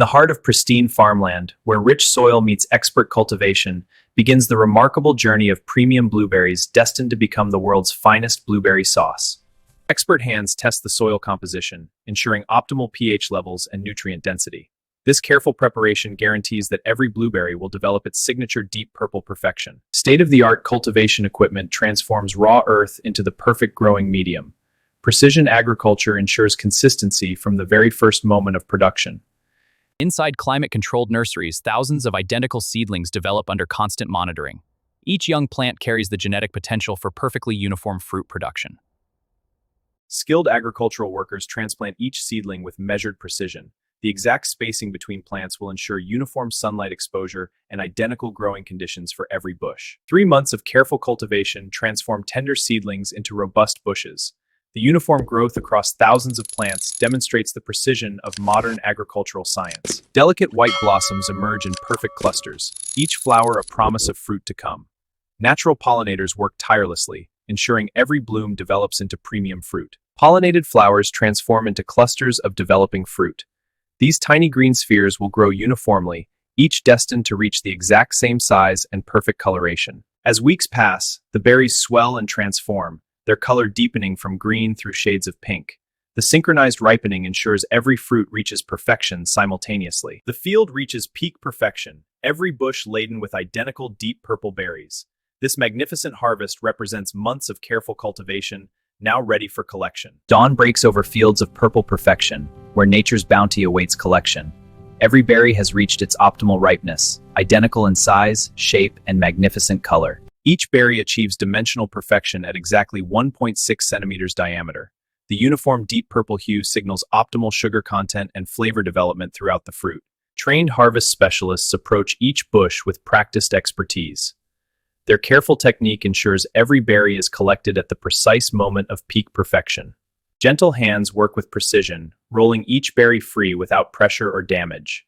the heart of pristine farmland, where rich soil meets expert cultivation, begins the remarkable journey of premium blueberries destined to become the world's finest blueberry sauce. Expert hands test the soil composition, ensuring optimal pH levels and nutrient density. This careful preparation guarantees that every blueberry will develop its signature deep purple perfection. State-of-the-art cultivation equipment transforms raw earth into the perfect growing medium. Precision agriculture ensures consistency from the very first moment of production. Inside climate-controlled nurseries, thousands of identical seedlings develop under constant monitoring. Each young plant carries the genetic potential for perfectly uniform fruit production. Skilled agricultural workers transplant each seedling with measured precision. The exact spacing between plants will ensure uniform sunlight exposure and identical growing conditions for every bush. 3 months of careful cultivation transform tender seedlings into robust bushes. The uniform growth across thousands of plants demonstrates the precision of modern agricultural science. Delicate white blossoms emerge in perfect clusters, each flower a promise of fruit to come. Natural pollinators work tirelessly, ensuring every bloom develops into premium fruit. Pollinated flowers transform into clusters of developing fruit. These tiny green spheres will grow uniformly, each destined to reach the exact same size and perfect coloration. As weeks pass, the berries swell and transform, their color deepening from green through shades of pink. The synchronized ripening ensures every fruit reaches perfection simultaneously. The field reaches peak perfection, every bush laden with identical deep purple berries. This magnificent harvest represents months of careful cultivation, now ready for collection. Dawn breaks over fields of purple perfection, where nature's bounty awaits collection. Every berry has reached its optimal ripeness, identical in size, shape, and magnificent color. Each berry achieves dimensional perfection at exactly 1.6 centimeters diameter. The uniform deep purple hue signals optimal sugar content and flavor development throughout the fruit. Trained harvest specialists approach each bush with practiced expertise. Their careful technique ensures every berry is collected at the precise moment of peak perfection. Gentle hands work with precision, rolling each berry free without pressure or damage.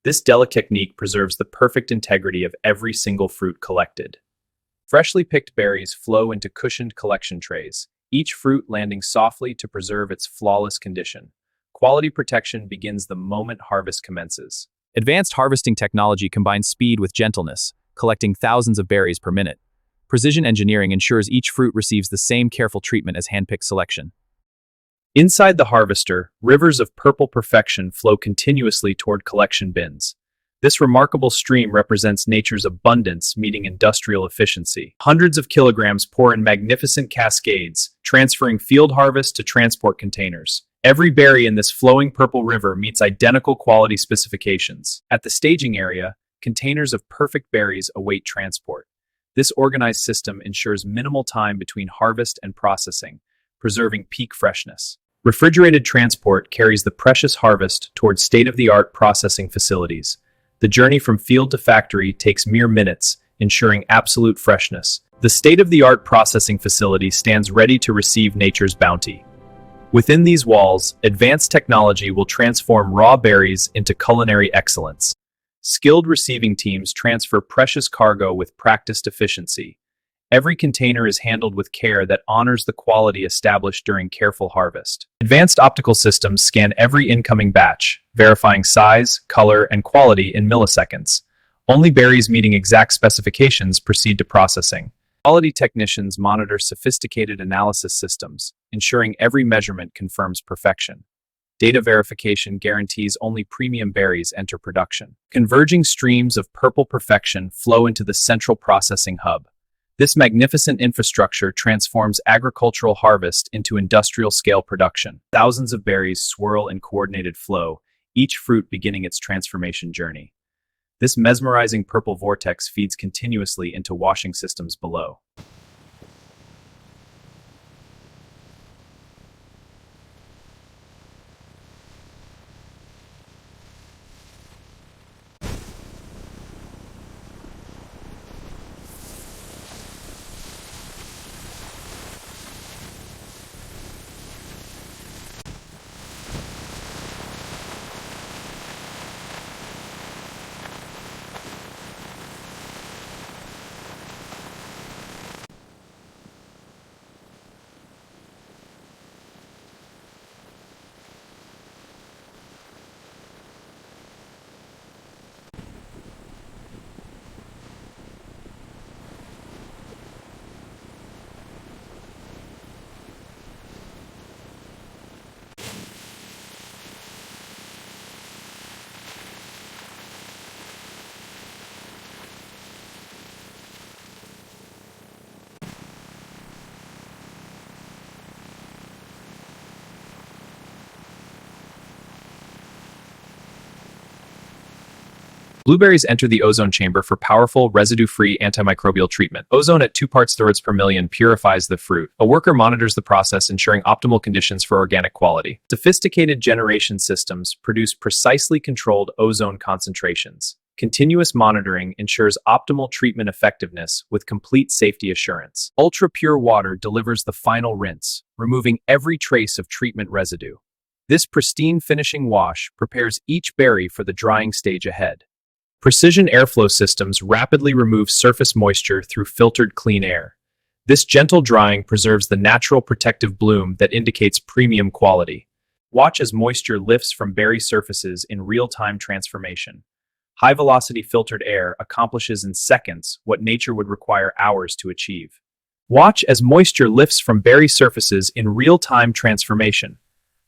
This delicate technique preserves the perfect integrity of every single fruit collected. Freshly picked berries flow into cushioned collection trays, each fruit landing softly to preserve its flawless condition. Quality protection begins the moment harvest commences. Advanced harvesting technology combines speed with gentleness, collecting thousands of berries per minute. Precision engineering ensures each fruit receives the same careful treatment as hand-picked selection. Inside the harvester, rivers of purple perfection flow continuously toward collection bins. This remarkable stream represents nature's abundance meeting industrial efficiency. Hundreds of kilograms pour in magnificent cascades, transferring field harvest to transport containers. Every berry in this flowing purple river meets identical quality specifications. At the staging area, containers of perfect berries await transport. This organized system ensures minimal time between harvest and processing, preserving peak freshness. Refrigerated transport carries the precious harvest towards state-of-the-art processing facilities. The journey from field to factory takes mere minutes, ensuring absolute freshness. The state-of-the-art processing facility stands ready to receive nature's bounty. Within these walls, advanced technology will transform raw berries into culinary excellence. Skilled receiving teams transfer precious cargo with practiced efficiency. Every container is handled with care that honors the quality established during careful harvest. Advanced optical systems scan every incoming batch, verifying size, color, and quality in milliseconds. Only berries meeting exact specifications proceed to processing. Quality technicians monitor sophisticated analysis systems, ensuring every measurement confirms perfection. Data verification guarantees only premium berries enter production. Converging streams of purple perfection flow into the central processing hub. This magnificent infrastructure transforms agricultural harvest into industrial-scale production. Thousands of berries swirl in coordinated flow, each fruit beginning its transformation journey. This mesmerizing purple vortex feeds continuously into washing systems below. Blueberries enter the ozone chamber for powerful, residue-free antimicrobial treatment. Ozone at 2 parts per million purifies the fruit. A worker monitors the process, ensuring optimal conditions for organic quality. Sophisticated generation systems produce precisely controlled ozone concentrations. Continuous monitoring ensures optimal treatment effectiveness with complete safety assurance. Ultra-pure water delivers the final rinse, removing every trace of treatment residue. This pristine finishing wash prepares each berry for the drying stage ahead. Precision airflow systems rapidly remove surface moisture through filtered clean air. This gentle drying preserves the natural protective bloom that indicates premium quality. Watch as moisture lifts from berry surfaces in real-time transformation. High-velocity filtered air accomplishes in seconds what nature would require hours to achieve. Watch as moisture lifts from berry surfaces in real-time transformation.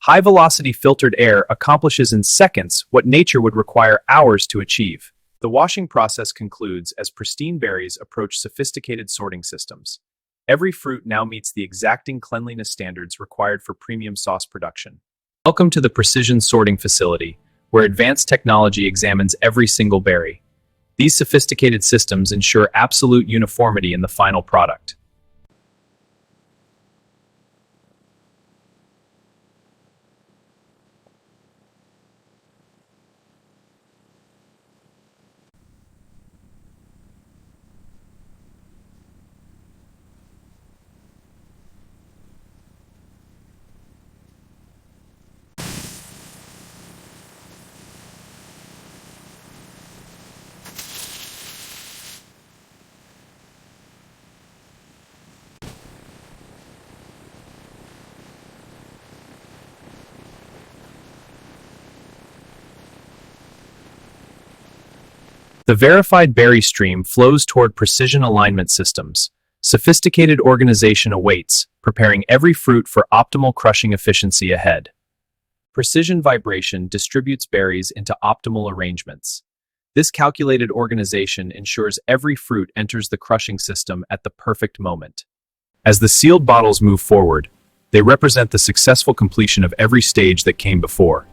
High-velocity filtered air accomplishes in seconds what nature would require hours to achieve. The washing process concludes as pristine berries approach sophisticated sorting systems. Every fruit now meets the exacting cleanliness standards required for premium sauce production. Welcome to the Precision Sorting Facility, where advanced technology examines every single berry. These sophisticated systems ensure absolute uniformity in the final product. The verified berry stream flows toward precision alignment systems. Sophisticated organization awaits, preparing every fruit for optimal crushing efficiency ahead. Precision vibration distributes berries into optimal arrangements. This calculated organization ensures every fruit enters the crushing system at the perfect moment. As the sealed bottles move forward, they represent the successful completion of every stage that came before.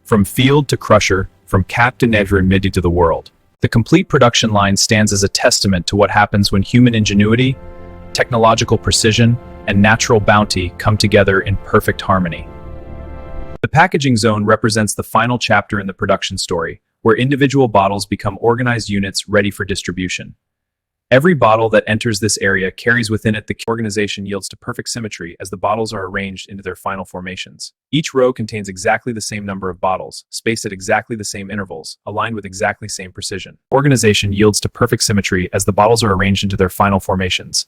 From field to crusher, from cap to never and midi to the world. The complete production line stands as a testament to what happens when human ingenuity, technological precision, and natural bounty come together in perfect harmony. The packaging zone represents the final chapter in the production story, where individual bottles become organized units ready for distribution. Every bottle that enters this area carries within it the organization yields to perfect symmetry as the bottles are arranged into their final formations. Each row contains exactly the same number of bottles, spaced at exactly the same intervals, aligned with exactly same precision. Organization yields to perfect symmetry as the bottles are arranged into their final formations.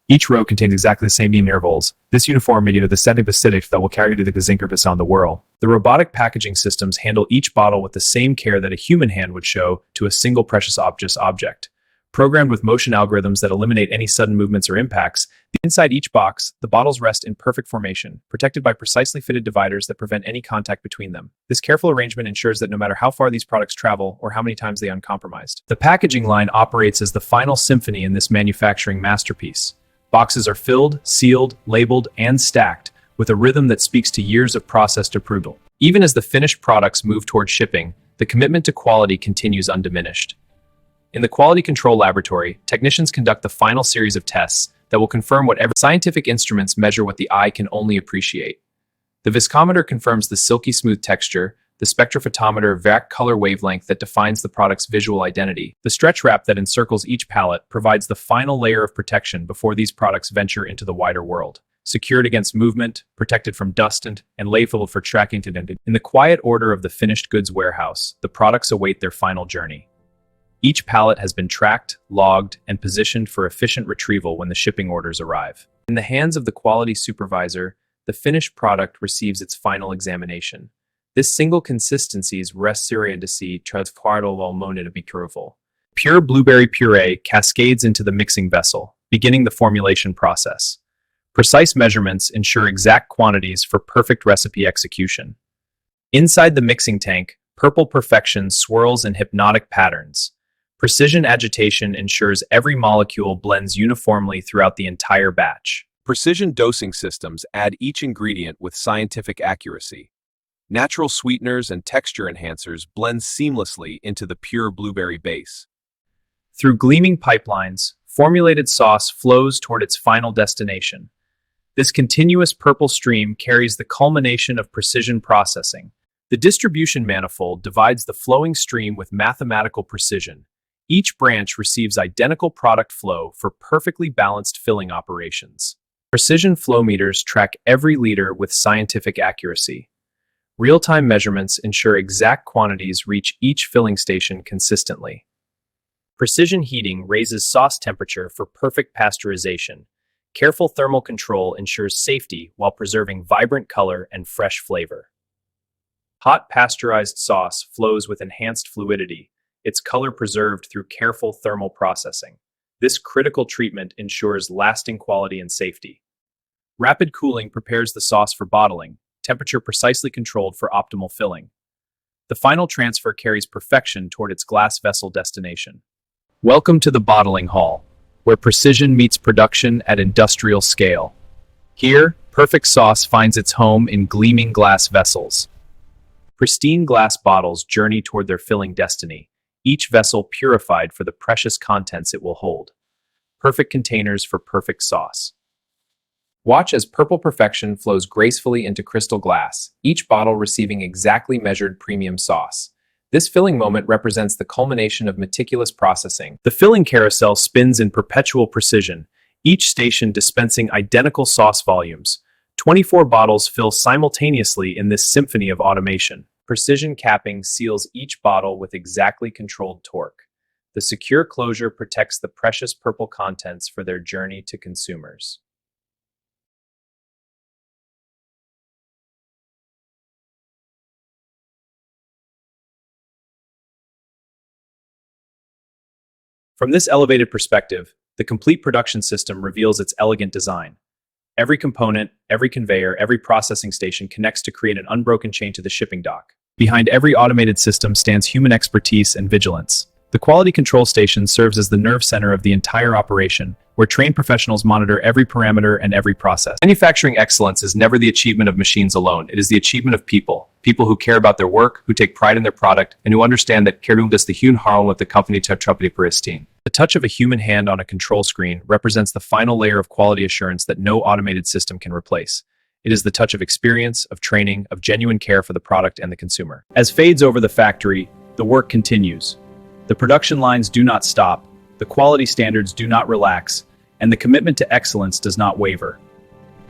Each row contains exactly the same intervals. This uniformity of the setting acidic that will carry to the gazinkervis on the whirl. The robotic packaging systems handle each bottle with the same care that a human hand would show to a single precious object. Programmed with motion algorithms that eliminate any sudden movements or impacts, inside each box, the bottles rest in perfect formation, protected by precisely fitted dividers that prevent any contact between them. This careful arrangement ensures that no matter how far these products travel or how many times they are uncompromised. The packaging line operates as the final symphony in this manufacturing masterpiece. Boxes are filled, sealed, labeled, and stacked with a rhythm that speaks to years of processed approval. Even as the finished products move toward shipping, the commitment to quality continues undiminished. In the quality control laboratory, technicians conduct the final series of tests that will confirm whatever scientific instruments measure what the eye can only appreciate. The viscometer confirms the silky smooth texture, the spectrophotometer vac color wavelength that defines the product's visual identity. The stretch wrap that encircles each pallet provides the final layer of protection before these products venture into the wider world. Secured against movement, protected from dust and labeled for tracking to in the quiet order of the finished goods warehouse, the products await their final journey. Each pallet has been tracked, logged, and positioned for efficient retrieval when the shipping orders arrive. In the hands of the quality supervisor, the finished product receives its final examination. This single consistency's resuria de si transquartal almone to be careful. Pure blueberry puree cascades into the mixing vessel, beginning the formulation process. Precise measurements ensure exact quantities for perfect recipe execution. Inside the mixing tank, purple perfection swirls in hypnotic patterns. Precision agitation ensures every molecule blends uniformly throughout the entire batch. Precision dosing systems add each ingredient with scientific accuracy. Natural sweeteners and texture enhancers blend seamlessly into the pure blueberry base. Through gleaming pipelines, formulated sauce flows toward its final destination. This continuous purple stream carries the culmination of precision processing. The distribution manifold divides the flowing stream with mathematical precision. Each branch receives identical product flow for perfectly balanced filling operations. Precision flow meters track every liter with scientific accuracy. Real-time measurements ensure exact quantities reach each filling station consistently. Precision heating raises sauce temperature for perfect pasteurization. Careful thermal control ensures safety while preserving vibrant color and fresh flavor. Hot pasteurized sauce flows with enhanced fluidity, its color preserved through careful thermal processing. This critical treatment ensures lasting quality and safety. Rapid cooling prepares the sauce for bottling, temperature precisely controlled for optimal filling. The final transfer carries perfection toward its glass vessel destination. Welcome to the bottling hall, where precision meets production at industrial scale. Here, perfect sauce finds its home in gleaming glass vessels. Pristine glass bottles journey toward their filling destiny, each vessel purified for the precious contents it will hold. Perfect containers for perfect sauce. Watch as purple perfection flows gracefully into crystal glass, each bottle receiving exactly measured premium sauce. This filling moment represents the culmination of meticulous processing. The filling carousel spins in perpetual precision, each station dispensing identical sauce volumes. 24 bottles fill simultaneously in this symphony of automation. Precision capping seals each bottle with exactly controlled torque. The secure closure protects the precious purple contents for their journey to consumers. From this elevated perspective, the complete production system reveals its elegant design. Every component, every conveyor, every processing station connects to create an unbroken chain to the shipping dock. Behind every automated system stands human expertise and vigilance. The quality control station serves as the nerve center of the entire operation, where trained professionals monitor every parameter and every process. Manufacturing excellence is never the achievement of machines alone. It is the achievement of people. People who care about their work, who take pride in their product, and who understand that kerdundas the hun harl with the company tetrapity pristine. The touch of a human hand on a control screen represents the final layer of quality assurance that no automated system can replace. It is the touch of experience, of training, of genuine care for the product and the consumer. As fades over the factory, the work continues. The production lines do not stop, the quality standards do not relax, and the commitment to excellence does not waver.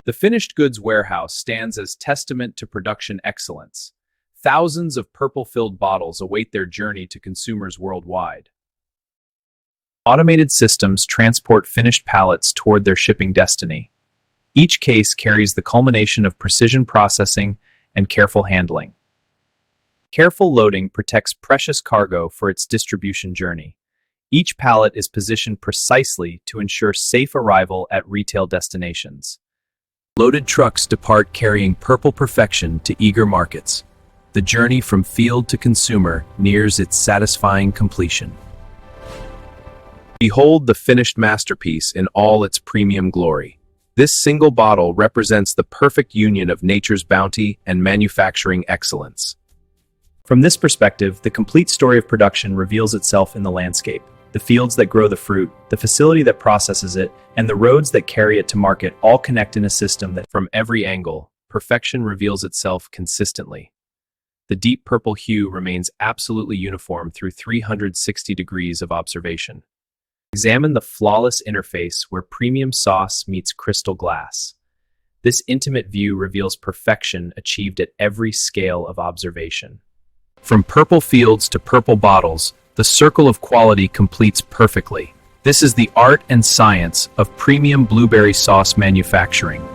The finished goods warehouse stands as testament to production excellence. Thousands of purple-filled bottles await their journey to consumers worldwide. Automated systems transport finished pallets toward their shipping destiny. Each case carries the culmination of precision processing and careful handling. Careful loading protects precious cargo for its distribution journey. Each pallet is positioned precisely to ensure safe arrival at retail destinations. Loaded trucks depart carrying purple perfection to eager markets. The journey from field to consumer nears its satisfying completion. Behold the finished masterpiece in all its premium glory. This single bottle represents the perfect union of nature's bounty and manufacturing excellence. From this perspective, the complete story of production reveals itself in the landscape. The fields that grow the fruit, the facility that processes it, and the roads that carry it to market all connect in a system that, from every angle, perfection reveals itself consistently. The deep purple hue remains absolutely uniform through 360 degrees of observation. Examine the flawless interface where premium sauce meets crystal glass. This intimate view reveals perfection achieved at every scale of observation. From purple fields to purple bottles, the circle of quality completes perfectly. This is the art and science of premium blueberry sauce manufacturing.